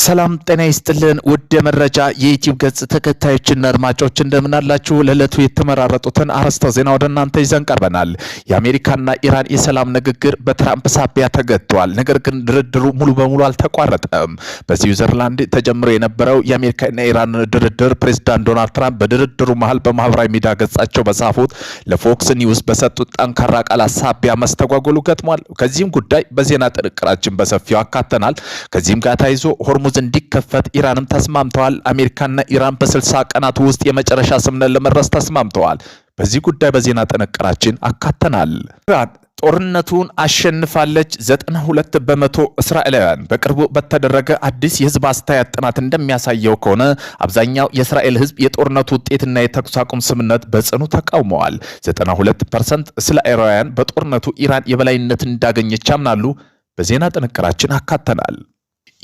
ሰላም ጤና ይስጥልን ውድ የመረጃ የዩቲዩብ ገጽ ተከታዮችና አድማጮች እንደምን አላችሁ? ለዕለቱ የተመራረጡትን አርዕስተ ዜና ወደ እናንተ ይዘን ቀርበናል። የአሜሪካና ኢራን የሰላም ንግግር በትራምፕ ሳቢያ ተገቷል። ነገር ግን ድርድሩ ሙሉ በሙሉ አልተቋረጠም። በስዊዘርላንድ ተጀምሮ የነበረው የአሜሪካና ኢራን ድርድር ፕሬዝዳንት ዶናልድ ትራምፕ በድርድሩ መሃል በማህበራዊ ሚዲያ ገጻቸው በጻፉት ለፎክስ ኒውስ በሰጡት ጠንካራ ቃላት ሳቢያ መስተጓጎሉ ገጥሟል። ከዚህም ጉዳይ በዜና ጥንቅራችን በሰፊው አካተናል። ከዚህም ጋር ተያይዞ ሆርሙዝ እንዲከፈት ኢራንም ተስማምተዋል። አሜሪካና ኢራን በ60 ቀናት ውስጥ የመጨረሻ ስምምነት ለመድረስ ተስማምተዋል። በዚህ ጉዳይ በዜና ጥንቅራችን አካተናል። ኢራን ጦርነቱን አሸንፋለች። 92 በመቶ እስራኤላውያን በቅርቡ በተደረገ አዲስ የህዝብ አስተያየት ጥናት እንደሚያሳየው ከሆነ አብዛኛው የእስራኤል ህዝብ የጦርነቱ ውጤትና የተኩስ አቁም ስምምነት በጽኑ ተቃውመዋል። 92% እስራኤላውያን በጦርነቱ ኢራን የበላይነት እንዳገኘች ያምናሉ። በዜና ጥንቅራችን አካተናል።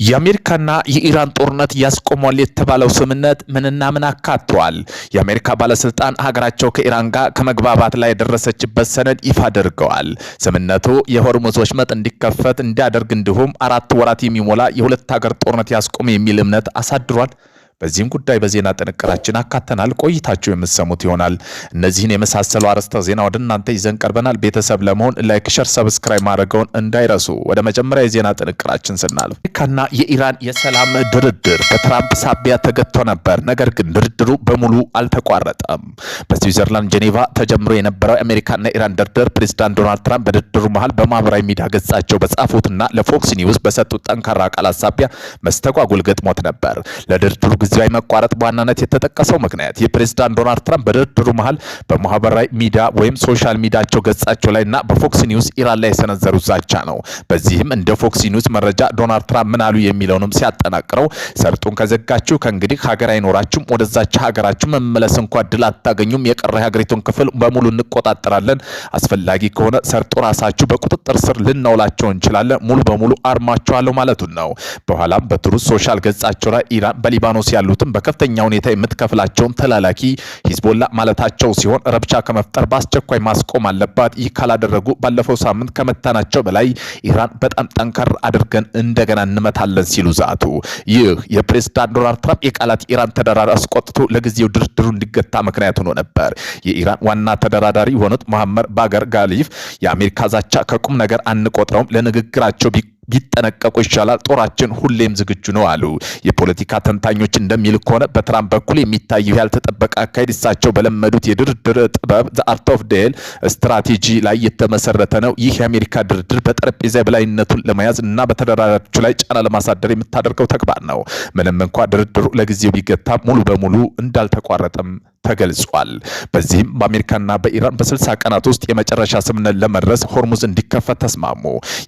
የአሜሪካና የኢራን ጦርነት ያስቆማል የተባለው ስምምነት ምንና ምን አካቷል? የአሜሪካ ባለስልጣን ሀገራቸው ከኢራን ጋር ከመግባባት ላይ የደረሰችበት ሰነድ ይፋ አድርገዋል። ስምምነቱ የሆርሙዝ ወሽመጥ እንዲከፈት እንዲያደርግ እንዲሁም 4 ወራት የሚሞላ የሁለት ሀገር ጦርነት ያስቆም የሚል እምነት አሳድሯል። በዚህም ጉዳይ በዜና ጥንቅራችን አካተናል። ቆይታችሁ የምትሰሙት ይሆናል። እነዚህን የመሳሰሉ አርዕስተ ዜና ወደ እናንተ ይዘን ቀርበናል። ቤተሰብ ለመሆን ላይክ፣ ሼር፣ ሰብስክራይብ ማድረገውን እንዳይረሱ። ወደ መጀመሪያ የዜና ጥንቅራችን ስናልፍ አሜሪካና የኢራን የሰላም ድርድር በትራምፕ ሳቢያ ተገቶ ነበር። ነገር ግን ድርድሩ በሙሉ አልተቋረጠም። በስዊዘርላንድ ጄኔቫ ተጀምሮ የነበረው የአሜሪካና ኢራን ድርድር ፕሬዝዳንት ዶናልድ ትራምፕ በድርድሩ መሃል በማህበራዊ ሚዲያ ገጻቸው በጻፉትና ለፎክስ ኒውስ በሰጡት ጠንካራ ቃላት ሳቢያ መስተጓጎል ገጥሞት ነበር። ለድርድሩ ጊዜያዊ መቋረጥ በዋናነት የተጠቀሰው ምክንያት የፕሬዝዳንት ዶናልድ ትራምፕ በድርድሩ መሃል በማህበራዊ ሚዲያ ወይም ሶሻል ሚዲያቸው ገጻቸው ላይና በፎክስ ኒውስ ኢራን ላይ የሰነዘሩት ዛቻ ነው። በዚህም እንደ ፎክስ ኒውስ መረጃ ዶናልድ ትራምፕ ምን አሉ የሚለውንም ሲያጠናቅረው ሰርጡን ከዘጋችሁ ከእንግዲህ ሀገር አይኖራችሁም፣ ወደዛች ሀገራችሁ መመለስ እንኳ እድል አታገኙም፣ የቀረ ሀገሪቱን ክፍል በሙሉ እንቆጣጠራለን፣ አስፈላጊ ከሆነ ሰርጡ ራሳችሁ በቁጥጥር ስር ልናውላቸው እንችላለን፣ ሙሉ በሙሉ አርማቸዋለሁ ማለቱን ነው። በኋላም በትሩዝ ሶሻል ገጻቸው ላይ ኢራን በሊባኖስ ያሉትን በከፍተኛ ሁኔታ የምትከፍላቸውን ተላላኪ ሂዝቦላ ማለታቸው ሲሆን ረብሻ ከመፍጠር በአስቸኳይ ማስቆም አለባት። ይህ ካላደረጉ ባለፈው ሳምንት ከመታናቸው በላይ ኢራን በጣም ጠንከር አድርገን እንደገና እንመታለን ሲሉ ዛቱ። ይህ የፕሬዝዳንት ዶናልድ ትራምፕ የቃላት ኢራን ተደራዳሪ አስቆጥቶ ለጊዜው ድርድሩ እንዲገታ ምክንያት ሆኖ ነበር። የኢራን ዋና ተደራዳሪ የሆኑት መሐመድ ባገር ጋሊፍ የአሜሪካ ዛቻ ከቁም ነገር አንቆጥረውም፣ ለንግግራቸው ቢጠነቀቁ ይሻላል፣ ጦራችን ሁሌም ዝግጁ ነው አሉ። የፖለቲካ ተንታኞች እንደሚል ከሆነ በትራምፕ በኩል የሚታየው ያልተጠበቀ አካሄድ እሳቸው በለመዱት የድርድር ጥበብ ዘ አርት ኦፍ ዴል ስትራቴጂ ላይ የተመሰረተ ነው። ይህ የአሜሪካ ድርድር በጠረጴዛ የበላይነቱን ለመያዝ እና በተደራዳሪዎቹ ላይ ጫና ለማሳደር የምታደርገው ተግባር ነው። ምንም እንኳ ድርድሩ ለጊዜው ቢገታ ሙሉ በሙሉ እንዳልተቋረጠም ተገልጿል። በዚህም በአሜሪካና በኢራን በ60 ቀናት ውስጥ የመጨረሻ ስምምነት ለመድረስ ሆርሙዝ እንዲከፈት ተስማሙ።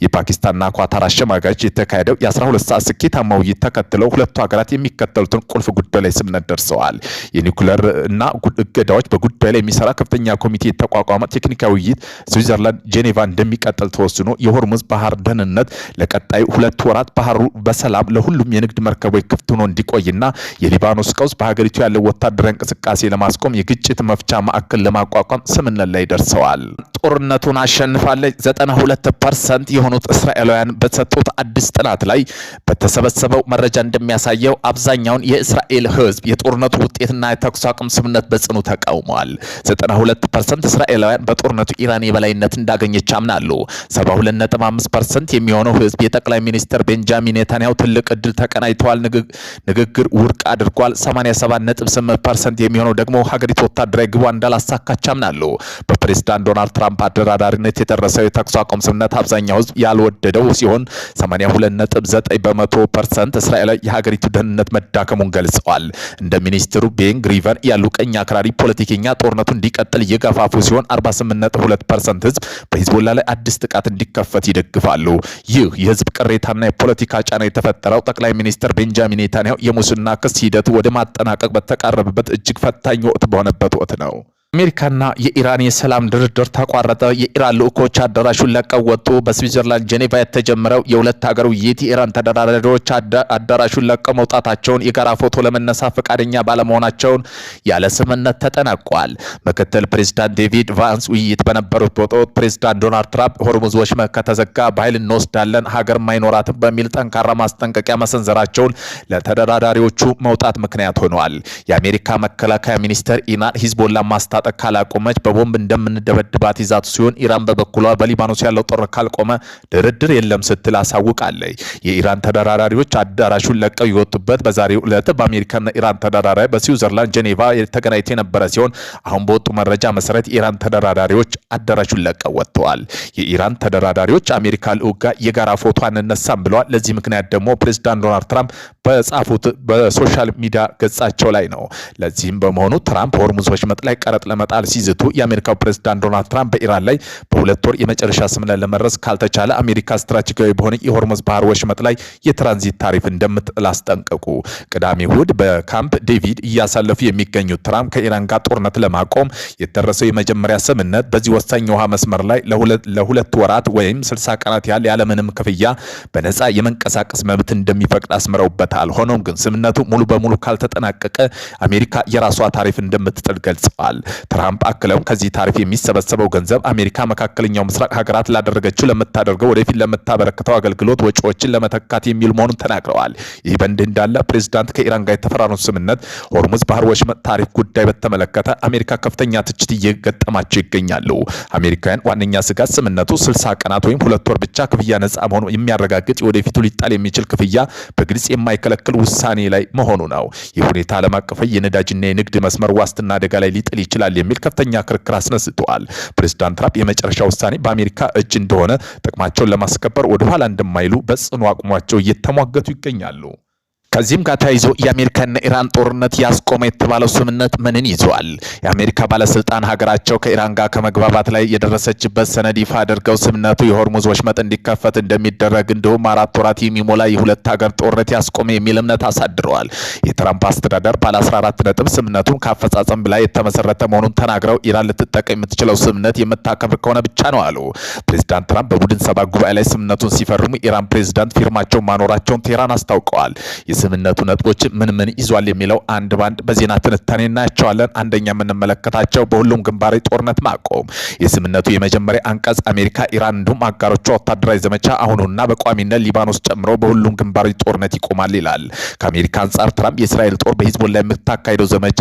የፓኪስታንና ኳታር አሸማጋዮች የተካሄደው የ12 ሰዓት ስኬታማ ውይይት ተከትለው ሁለቱ ሀገራት የሚከተሉትን ቁልፍ ጉዳይ ላይ ስምምነት ደርሰዋል። የኒውክሌር እና እገዳዎች በጉዳይ ላይ የሚሰራ ከፍተኛ ኮሚቴ የተቋቋመ ቴክኒካዊ ውይይት ስዊዘርላንድ ጄኔቫ እንደሚቀጥል ተወስኖ የሆርሙዝ ባህር ደህንነት ለቀጣዩ 2 ወራት ባህሩ በሰላም ለሁሉም የንግድ መርከቦች ክፍት ሆኖ እንዲቆይና የሊባኖስ ቀውስ በሀገሪቱ ያለው ወታደራዊ እንቅስቃሴ ለማስቆም የግጭት መፍቻ ማዕከል ለማቋቋም ስምምነት ላይ ደርሰዋል። ጦርነቱን አሸንፋለች። 92% የሆኑት እስራኤላውያን በሰጡት አዲስ ጥናት ላይ በተሰበሰበው መረጃ እንደሚያሳየው አብዛኛውን የእስራኤል ሕዝብ የጦርነቱ ውጤትና የተኩስ አቁም ስምምነት በጽኑ ተቃውመዋል። 92% እስራኤላውያን በጦርነቱ ኢራን የበላይነት እንዳገኘች ያምናሉ። 72.5% የሚሆነው ሕዝብ የጠቅላይ ሚኒስትር ቤንጃሚን ኔታንያሁ ትልቅ እድል ተቀናይተዋል ንግግር ውድቅ አድርጓል። 87.8% የሚሆነው ደግሞ ሀገሪቱ ወታደራዊ ግቧ እንዳላሳካች ያምናሉ። በፕሬዝዳንት ዶናልድ ትራምፕ አደራዳሪነት የደረሰው የተኩስ አቁም ስምምነት አብዛኛው ሕዝብ ያልወደደው ሲሆን 82.9% እስራኤላዊ የሀገሪቱ ደህንነት መዳከሙን ገልጸዋል። እንደ ሚኒስትሩ ቤን ግሪቨን ያሉ ቀኝ አክራሪ ፖለቲከኛ ጦርነቱ እንዲቀጥል እየገፋፉ ሲሆን 48.2% ሕዝብ በሂዝቦላ ላይ አዲስ ጥቃት እንዲከፈት ይደግፋሉ። ይህ የህዝብ ቅሬታና የፖለቲካ ጫና የተፈጠረው ጠቅላይ ሚኒስትር ቤንጃሚን ኔታንያሁ የሙስና ክስ ሂደቱ ወደ ማጠናቀቅ በተቃረበበት እጅግ ፈታኝ ወቅት በሆነበት ወቅት ነው። አሜሪካና የኢራን የሰላም ድርድር ተቋረጠ። የኢራን ልዑኮች አዳራሹን ለቀው ወጡ። በስዊዘርላንድ ጄኔቫ የተጀመረው የሁለት ሀገር ውይይት የኢራን ተደራዳሪዎች አዳራሹን ለቀው መውጣታቸውን የጋራ ፎቶ ለመነሳት ፈቃደኛ ባለመሆናቸውን ያለ ስምምነት ተጠናቋል። ምክትል ፕሬዝዳንት ዴቪድ ቫንስ ውይይት በነበሩት ወቅት ፕሬዝዳንት ዶናልድ ትራምፕ ሆርሙዝ ወሽመጥ ከተዘጋ በኃይል እንወስዳለን፣ ሀገር ማይኖራትም በሚል ጠንካራ ማስጠንቀቂያ መሰንዘራቸውን ለተደራዳሪዎቹ መውጣት ምክንያት ሆነዋል። የአሜሪካ መከላከያ ሚኒስትር ኢራን ሂዝቦላ ማስታጠቅ ካላቆመች በቦምብ እንደምንደበድባት ይዛቱ ሲሆን ኢራን በበኩሏ በሊባኖስ ያለው ጦር ካልቆመ ድርድር የለም ስትል አሳውቃለች። የኢራን ተደራዳሪዎች አዳራሹን ለቀው የወጡበት በዛሬው ዕለት በአሜሪካና ኢራን ተደራዳሪ በስዊዘርላንድ ጄኔቫ ተገናኝተው የነበረ ሲሆን አሁን በወጡ መረጃ መሰረት የኢራን ተደራዳሪዎች አዳራሹን ለቀው ወጥተዋል። የኢራን ተደራዳሪዎች አሜሪካ ልዑክ ጋር የጋራ ፎቶ አንነሳም ብለዋል። ለዚህ ምክንያት ደግሞ ፕሬዝዳንት ዶናልድ ትራምፕ በጻፉት በሶሻል ሚዲያ ገጻቸው ላይ ነው። ለዚህም በመሆኑ ትራምፕ ሆርሙዝ ወሽመጥ ላይ ቀረጥ ለመጣል ሲዝቱ የአሜሪካው ፕሬዝዳንት ዶናልድ ትራምፕ በኢራን ላይ በሁለት ወር የመጨረሻ ስምምነት ለመድረስ ካልተቻለ አሜሪካ ስትራቴጂካዊ በሆነ የሆርሙዝ ባህር ወሽመጥ ላይ የትራንዚት ታሪፍ እንደምትጥል አስጠንቀቁ። ቅዳሜ እሁድ በካምፕ ዴቪድ እያሳለፉ የሚገኙት ትራምፕ ከኢራን ጋር ጦርነት ለማቆም የተደረሰው የመጀመሪያ ስምምነት በዚህ ወሳኝ የውሃ መስመር ላይ ለሁለት ወራት ወይም 60 ቀናት ያህል ያለምንም ክፍያ በነፃ የመንቀሳቀስ መብት እንደሚፈቅድ አስምረውበታል። ሆኖም ግን ስምምነቱ ሙሉ በሙሉ ካልተጠናቀቀ አሜሪካ የራሷ ታሪፍ እንደምትጥል ገልጸዋል። ትራምፕ አክለው ከዚህ ታሪፍ የሚሰበሰበው ገንዘብ አሜሪካ መካከለኛው ምስራቅ ሀገራት ለምታደርገው ወደፊት ለምታበረክተው አገልግሎት ወጪዎችን ለመተካት የሚል መሆኑን ተናግረዋል። ይህ በእንዲህ እንዳለ ፕሬዝዳንት ከኢራን ጋር የተፈራረሙት ስምምነት ሆርሙዝ ባህር ወሽመጥ ታሪፍ ጉዳይ በተመለከተ አሜሪካ ከፍተኛ ትችት እየገጠማቸው ይገኛሉ። አሜሪካውያን ዋነኛ ስጋት ስምምነቱ 60 ቀናት ወይም 2 ወር ብቻ ክፍያ ነፃ መሆኑ የሚያረጋግጥ ወደፊቱ ሊጣል የሚችል ክፍያ በግልጽ የማይከለክል ውሳኔ ላይ መሆኑ ነው። ይህ ሁኔታ ዓለም አቀፍ የነዳጅና የንግድ መስመር ዋስትና አደጋ ላይ ሊጥል ይችላል የሚል ከፍተኛ ክርክር አስነስተዋል። ፕሬዝዳንት ትራምፕ የመጨረሻ ውሳኔ በአሜሪካ እጅ እንደሆነ ጥቅማቸውን ለማስከበር ወደ ኋላ እንደማይሉ በጽኑ አቋማቸው እየተሟገቱ ይገኛሉ። ከዚህም ጋር ተያይዞ የአሜሪካና ኢራን ጦርነት ያስቆመ የተባለው ስምምነት ምንን ይዟል? የአሜሪካ ባለስልጣን ሀገራቸው ከኢራን ጋር ከመግባባት ላይ የደረሰችበት ሰነድ ይፋ አድርገው ስምምነቱ የሆርሙዝ ወሽመጥ እንዲከፈት እንደሚደረግ እንዲሁም 4 ወራት የሚሞላ የሁለት ሀገር ጦርነት ያስቆመ የሚል እምነት አሳድረዋል። የትራምፕ አስተዳደር ባለ 14 ነጥብ ስምምነቱን ከአፈጻጸም ላይ የተመሰረተ መሆኑን ተናግረው ኢራን ልትጠቀም የምትችለው ስምምነት የምታከብር ከሆነ ብቻ ነው አሉ። ፕሬዝዳንት ትራምፕ በቡድን 7 ጉባኤ ላይ ስምምነቱን ሲፈርሙ ኢራን ፕሬዝዳንት ፊርማቸውን ማኖራቸውን ቴህራን አስታውቀዋል። የስምምነቱ ነጥቦች ምን ይዟል የሚለው አንድ ባንድ በዜና ትንታኔ እናያቸዋለን። አንደኛ የምንመለከታቸው በሁሉም ግንባር ጦርነት ማቆም። የስምምነቱ የመጀመሪያ አንቀጽ አሜሪካ፣ ኢራን እንዲሁም አጋሮቿ ወታደራዊ ዘመቻ አሁኑና በቋሚነት ሊባኖስ ጨምሮ በሁሉም ግንባር ጦርነት ይቆማል ይላል። ከአሜሪካ አንጻር ትራምፕ የእስራኤል ጦር በሂዝቦላ የምታካሄደው ዘመቻ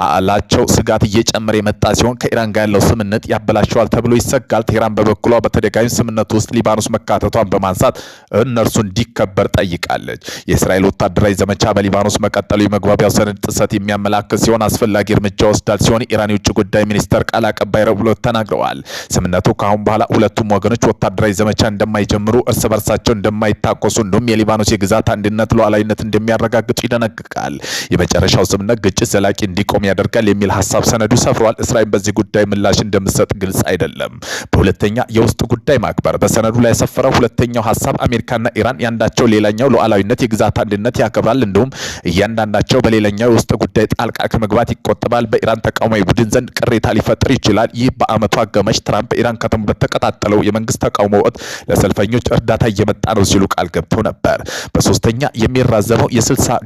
አላቸው ስጋት እየጨመረ የመጣ ሲሆን ከኢራን ጋር ያለው ስምምነት ያበላሸዋል ተብሎ ይሰጋል። ቴህራን በበኩሏ በተደጋጋሚ ስምምነቱ ውስጥ ሊባኖስ መካተቷን በማንሳት እነርሱ እንዲከበር ጠይቃለች። የእስራኤል ወታደራዊ ዘመቻ በሊባኖስ መቀጠሉ የመግባቢያው ሰነድ ጥሰት የሚያመላክት ሲሆን አስፈላጊ እርምጃ ወስዳል ሲሆን ኢራን የውጭ ጉዳይ ሚኒስተር ቃል አቀባይ ረቡዕ ተናግረዋል። ስምምነቱ ከአሁን በኋላ ሁለቱም ወገኖች ወታደራዊ ዘመቻ እንደማይጀምሩ፣ እርስ በርሳቸው እንደማይታኮሱ እንዲሁም የሊባኖስ የግዛት አንድነት ሉዓላዊነት እንደሚያረጋግጡ ይደነግጋል። የመጨረሻው ስምምነት ግጭት ዘላቂ እንዲቆም ያደርጋል የሚል ሀሳብ ሰነዱ ሰፍሯል። እስራኤል በዚህ ጉዳይ ምላሽ እንደምትሰጥ ግልጽ አይደለም። በሁለተኛ የውስጥ ጉዳይ ማክበር በሰነዱ ላይ የሰፈረው ሁለተኛው ሀሳብ አሜሪካና ኢራን ያንዳቸው ሌላኛው ሉዓላዊነት የግዛት አንድነት ያከብራል እንዲሁም እያንዳንዳቸው በሌላኛው የውስጥ ጉዳይ ጣልቃ ከመግባት ይቆጠባል። በኢራን ተቃዋሚ ቡድን ዘንድ ቅሬታ ሊፈጥር ይችላል። ይህ በአመቱ አጋማሽ ትራምፕ በኢራን ከተማ በተቀጣጠለው የመንግስት ተቃውሞ ወቅት ለሰልፈኞች እርዳታ እየመጣ ነው ሲሉ ቃል ገብተው ነበር። በሶስተኛ የሚራዘመው የ60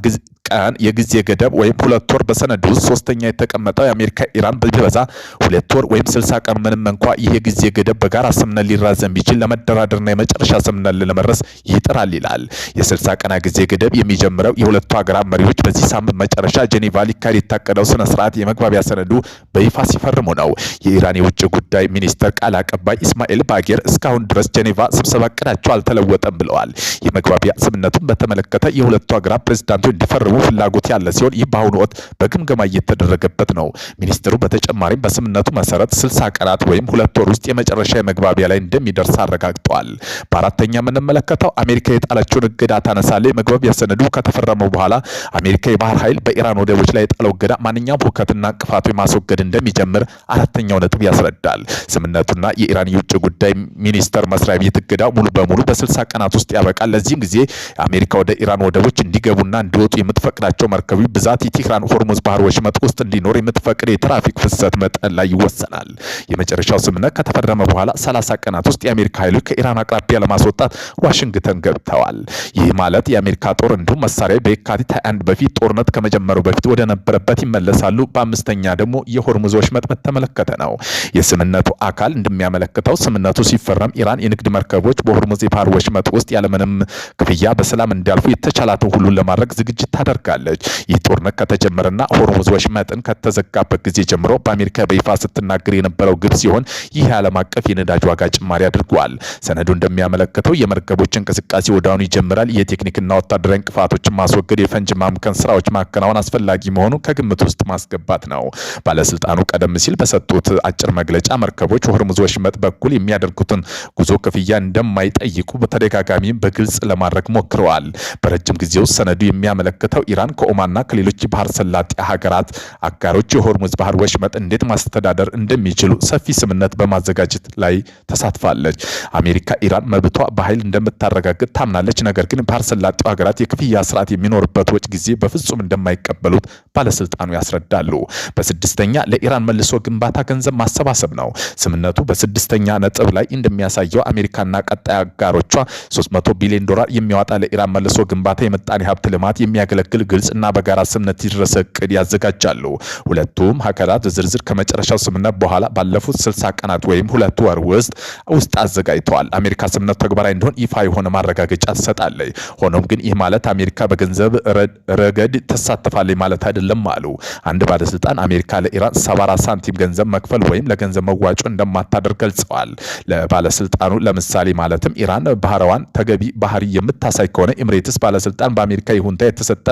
ቀን የጊዜ ገደብ ወይም 2 ወር በሰነዱ ውስጥ ሶስተኛ የተቀመጠው የአሜሪካ ኢራን ቢበዛ 2 ወር ወይም 60 ቀን ምንም እንኳ ይህ የጊዜ ገደብ በጋራ ስምምነት ሊራዘም ቢችል ለመደራደርና የመጨረሻ ስምምነት ለመድረስ ይጥራል ይላል። የ60 ቀና ጊዜ ገደብ የሚጀምረው የሁለቱ ሀገራት መሪዎች በዚህ ሳምንት መጨረሻ ጄኔቫ ሊካሄድ የታቀደው ስነ ስርዓት የመግባቢያ ሰነዱ በይፋ ሲፈርሙ ነው። የኢራን የውጭ ጉዳይ ሚኒስትር ቃል አቀባይ ኢስማኤል ባጌር እስካሁን ድረስ ጄኔቫ ስብሰባ እቅዳቸው አልተለወጠም ብለዋል። የመግባቢያ ስምምነቱን በተመለከተ የሁለቱ ሀገራት ፕሬዝዳንቶች እንዲፈርሙ ፍላጎት ያለ ሲሆን ይህ በአሁኑ ወቅት በግምገማ እየተደረገበት ነው። ሚኒስትሩ በተጨማሪም በስምምነቱ መሰረት 60 ቀናት ወይም 2 ወር ውስጥ የመጨረሻ የመግባቢያ ላይ እንደሚደርስ አረጋግጠዋል። በአራተኛ የምንመለከተው አሜሪካ የጣለችውን እገዳ ታነሳለች። የመግባቢያ ሰነዱ ከተፈረመው በኋላ አሜሪካ የባህር ኃይል በኢራን ወደቦች ላይ የጣለው እገዳ ማንኛውም ሁከትና እንቅፋቶች ማስወገድ እንደሚጀምር አራተኛው ነጥብ ያስረዳል። ስምምነቱና የኢራን የውጭ ጉዳይ ሚኒስተር መስሪያ ቤት እገዳ ሙሉ በሙሉ በ60 ቀናት ውስጥ ያበቃል። ለዚህም ጊዜ አሜሪካ ወደ ኢራን ወደቦች እንዲገቡና እንዲወጡ የምትፈቅዳቸው መርከቦች ብዛት የቴህራን ሆርሙዝ ባህር ወሽመጥ ውስጥ እንዲኖር የምትፈቅድ የትራፊክ ፍሰት መጠን ላይ ይወሰናል። የመጨረሻው ስምምነት ከተፈረመ በኋላ 30 ቀናት ውስጥ የአሜሪካ ኃይሎች ከኢራን አቅራቢያ ለማስወጣት ዋሽንግተን ገብተዋል። ይህ ማለት የአሜሪካ ጦር እንዲሁም መሳሪያ በየካቲት 21 በፊት ጦርነት ከመጀመሩ በፊት ወደ ነበረበት ይመለሳሉ። በአምስተኛ ደግሞ የሆርሙዝ ወሽመጥ በተመለከተ ነው። የስምምነቱ አካል እንደሚያመለክተው ስምምነቱ ሲፈረም ኢራን የንግድ መርከቦች በሆርሙዝ የባህር ወሽመጥ ውስጥ ያለምንም ክፍያ በሰላም እንዲያልፉ የተቻላትን ሁሉን ለማድረግ ዝግጅት ታደርጋለች። ይህ ጦርነት ከተጀመረና ሆርሙዝ ወሽመጥን ከተዘጋበት ጊዜ ጀምሮ በአሜሪካ በይፋ ስትናገር የነበረው ግብ ሲሆን ይህ ዓለም አቀፍ የነዳጅ ዋጋ ጭማሪ አድርጓል። ሰነዱ እንደሚያመለክተው የመርከቦች እንቅስቃሴ ወዲያውኑ ይጀምራል። የቴክኒክና ወታደራዊ እንቅፋቶችን ማስወገድ፣ የፈንጅ ማምከን ስራዎች ማከናወን አስፈላጊ መሆኑ ከግምት ውስጥ ማስገባት ነው። ባለስልጣኑ ቀደም ሲል በሰጡት አጭር መግለጫ መርከቦች ሆርሙዝ ወሽመጥ በኩል የሚያደርጉትን ጉዞ ክፍያ እንደማይጠይቁ በተደጋጋሚ በግልጽ ለማድረግ ሞክረዋል። በረጅም ጊዜ ውስጥ ሰነዱ የሚያመለክተው ኢራን ከኦማንና ከሌሎች ባህር ሰላጤ ሀገራት አጋሮች የሆርሙዝ ባህር ወሽመጥ እንዴት ማስተዳደር እንደሚችሉ ሰፊ ስምምነት በማዘጋጀት ላይ ተሳትፋለች። አሜሪካ ኢራን መብቷ በኃይል እንደምታረጋግጥ ታምናለች። ነገር ግን ባህር ሰላጤው ሀገራት የክፍያ ስርዓት የሚኖርበት ወጪ ጊዜ በፍጹም እንደማይቀበሉት ባለስልጣኑ ያስረዳሉ። በስድስተኛ ለኢራን መልሶ ግንባታ ገንዘብ ማሰባሰብ ነው። ስምምነቱ በስድስተኛ ነጥብ ላይ እንደሚያሳየው አሜሪካና ቀጣይ አጋሮቿ 300 ቢሊዮን ዶላር የሚያወጣ ለኢራን መልሶ ግንባታ የምጣኔ ሀብት ልማት የሚያገለግል ግልጽና በጋራ ስምምነት የደረሰ እቅድ ያዘጋጃሉ። ሁለቱም ሀገራት ዝርዝር ከመጨረሻው ስምምነት በኋላ ባለፉት 60 ቀናት ወይም 2 ወር ውስጥ አዘጋጅተዋል። አሜሪካ ስምምነቱ ተግባራዊ እንዲሆን ይፋ የሆነ ማረጋገጫ ትሰጣለች። ሆኖም ግን ይህ ማለት አሜሪካ በገንዘብ ረገድ ትሳተፋለች ማለት አይደለም አሉ አንድ ባለስልጣን። አሜሪካ ለኢራን 74 ሳንቲም ገንዘብ መክፈል ወይም ለገንዘብ መዋጮ እንደማታደርግ ገልጸዋል። ለባለስልጣኑ ለምሳሌ ማለትም ኢራን ባህራዋን ተገቢ ባህሪ የምታሳይ ከሆነ ኤምሬትስ ባለስልጣን በአሜሪካ ይሁንታ የተሰጠ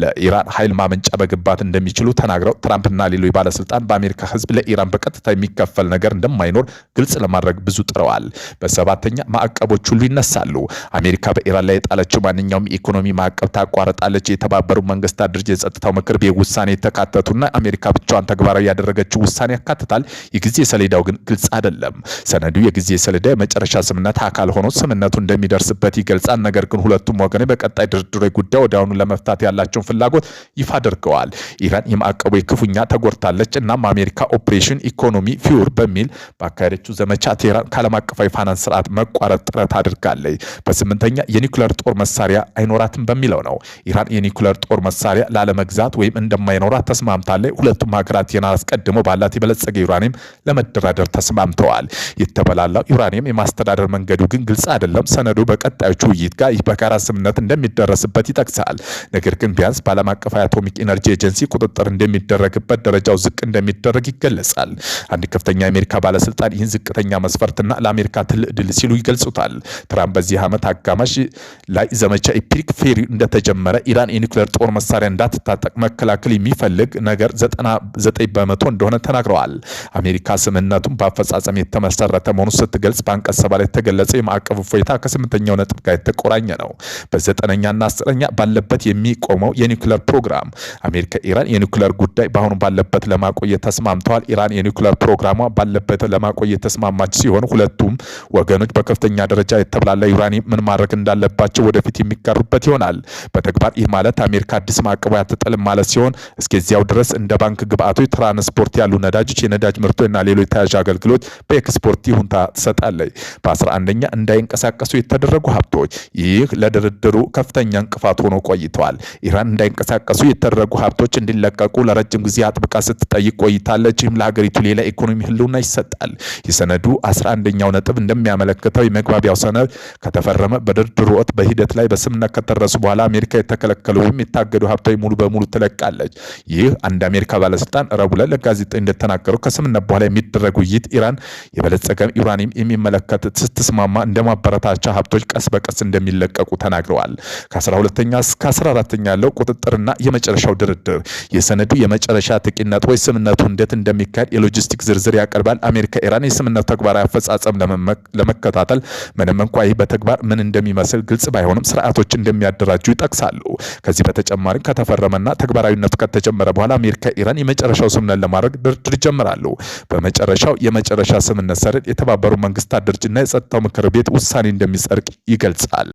ለኢራን ኃይል ማመንጫ በግባት እንደሚችሉ ተናግረው ትራምፕና ሌሎች ባለስልጣን በአሜሪካ ህዝብ ለኢራን በቀጥታ የሚከፈል ነገር እንደማይኖር ግልጽ ለማድረግ ብዙ ጥረዋል። በሰባተኛ ማዕቀቦች ሁሉ ይነሳሉ። አሜሪካ በኢራን ላይ የጣለችው ማንኛውም የኢኮኖሚ ማዕቀብ ታቋርጣለች። የተባበሩት መንግስታት ድርጅት የጸጥታው ምክር ቤት ውሳኔ የተካተቱና አሜሪካ ብቻዋን ተግባራዊ ያደረገችው ውሳኔ ያካትታል። የጊዜ ሰሌዳው ግን ግልጽ አይደለም። ሰነዱ የጊዜ ሰሌዳ የመጨረሻ ስምምነት አካል ሆኖ ስምምነቱ እንደሚደርስበት ይገልጻል። ነገር ግን ሁለቱም ወገኖች በቀጣይ ድርድሮች ጉዳይ ወዲያውኑ ለመፍታት ያላቸውን ፍላጎት ይፋ አድርገዋል። ኢራን የማዕቀቡ ክፉኛ ተጎድታለች። እናም አሜሪካ ኦፕሬሽን ኢኮኖሚ ፊውር በሚል ባካሄደችው ዘመቻ ቴህራን ከዓለም አቀፋዊ ፋይናንስ ስርዓት መቋረጥ ጥረት አድርጋለች። በስምንተኛ የኒኩሌር ጦር መሳሪያ አይኖራትም በሚለው ነው። ኢራን የኒኩሌር ጦር መሳሪያ ላለመግዛት ወይም እንደማይኖራት ተስማምታለች። ሁለቱም ሀገራት አስቀድሞ ባላት የበለጸገ ዩራኒየም ለመደራደር ተስማምተዋል። የተበላላው ዩራኒየም የማስተዳደር መንገዱ ግን ግልጽ አይደለም። ሰነዱ በቀጣዮቹ ውይይት ጋር በጋራ ስምምነት እንደሚደረስበት ይጠቅሳል። ነገር ግን ቢያንስ በዓለም አቀፍ አቶሚክ ኢነርጂ ኤጀንሲ ቁጥጥር እንደሚደረግበት ደረጃው ዝቅ እንደሚደረግ ይገለጻል። አንድ ከፍተኛ የአሜሪካ ባለስልጣን ይህን ዝቅተኛ መስፈርትና ለአሜሪካ ትልቅ ድል ሲሉ ይገልጹታል። ትራምፕ በዚህ ዓመት አጋማሽ ላይ ዘመቻ ኢፒክ ፌሪ እንደተጀመረ ኢራን የኒውክሌር ጦር መሳሪያ እንዳትታጠቅ መከላከል የሚፈልግ ነገር 99 በመቶ እንደሆነ ተናግረዋል። አሜሪካ ስምምነቱን በአፈጻጸም የተመሰረተ መሆኑን ስትገልጽ በአንቀጽ 7 ላይ የተገለጸ የማዕቀብ እፎይታ ከ8ኛው ነጥብ ጋር የተቆራኘ ነው። በ9ኛና 10ኛ ባለበት የሚቆመው የኒውክሌር ፕሮግራም አሜሪካ ኢራን የኒውክሌር ጉዳይ በአሁኑ ባለበት ለማቆየት ተስማምተዋል። ኢራን የኒውክሌር ፕሮግራሟ ባለበት ለማቆየት ተስማማች ሲሆን ሁለቱም ወገኖች በከፍተኛ ደረጃ የተብላላ ዩራኒየም ምን ማድረግ እንዳለባቸው ወደፊት የሚጋሩበት ይሆናል። በተግባር ይህ ማለት አሜሪካ አዲስ ማዕቀብ አትጥልም ማለት ሲሆን እስከዚያው ድረስ እንደ ባንክ ግብአቶች፣ ትራንስፖርት ያሉ ነዳጆች፣ የነዳጅ ምርቶችና ሌሎች ተያያዥ አገልግሎት በኤክስፖርት ይሁንታ ትሰጣለች። በ11ኛ እንዳይንቀሳቀሱ የተደረጉ ሀብቶች ይህ ለድርድሩ ከፍተኛ እንቅፋት ሆኖ ቆይተዋል። ኢራን እንዳይንቀሳቀሱ የተደረጉ ሀብቶች እንዲለቀቁ ለረጅም ጊዜ አጥብቃ ስትጠይቅ ቆይታለች። ይህም ለሀገሪቱ ሌላ ኢኮኖሚ ህልውና ይሰጣል። የሰነዱ 11ኛው ነጥብ እንደሚያመለክተው የመግባቢያው ሰነድ ከተፈረመ በድርድሩ ወቅት በሂደት ላይ በስምምነት ከተደረሱ በኋላ አሜሪካ የተከለከሉ ወይም የታገዱ ሀብቶች ሙሉ በሙሉ ትለቃለች። ይህ አንድ አሜሪካ ባለስልጣን ረቡዕ ዕለት ለጋዜጠኞች እንደተናገሩ ከስምምነት በኋላ የሚደረግ ውይይት ኢራን የበለጸገ ዩራኒየም የሚመለከት ስትስማማ እንደ ማበረታቻ ሀብቶች ቀስ በቀስ እንደሚለቀቁ ተናግረዋል። ከ12ኛ እስከ 14ኛ ያለው ቁጥጥርና የመጨረሻው ድርድር የሰነዱ የመጨረሻ ጥቂነት ወይ ስምምነቱ እንዴት እንደሚካሄድ የሎጂስቲክ ዝርዝር ያቀርባል። አሜሪካ ኢራን የስምምነቱ ተግባራዊ አፈጻጸም ለመከታተል ምንም እንኳ ይህ በተግባር ምን እንደሚመስል ግልጽ ባይሆንም ስርዓቶች እንደሚያደራጁ ይጠቅሳሉ። ከዚህ በተጨማሪ ከተፈረመና ተግባራዊነቱ ከተጀመረ በኋላ አሜሪካ ኢራን የመጨረሻው ስምምነት ለማድረግ ድርድር ይጀምራሉ። በመጨረሻው የመጨረሻ ስምምነት ሰነድ የተባበሩት መንግስታት ድርጅትና የጸጥታው ምክር ቤት ውሳኔ እንደሚጸድቅ ይገልጻል።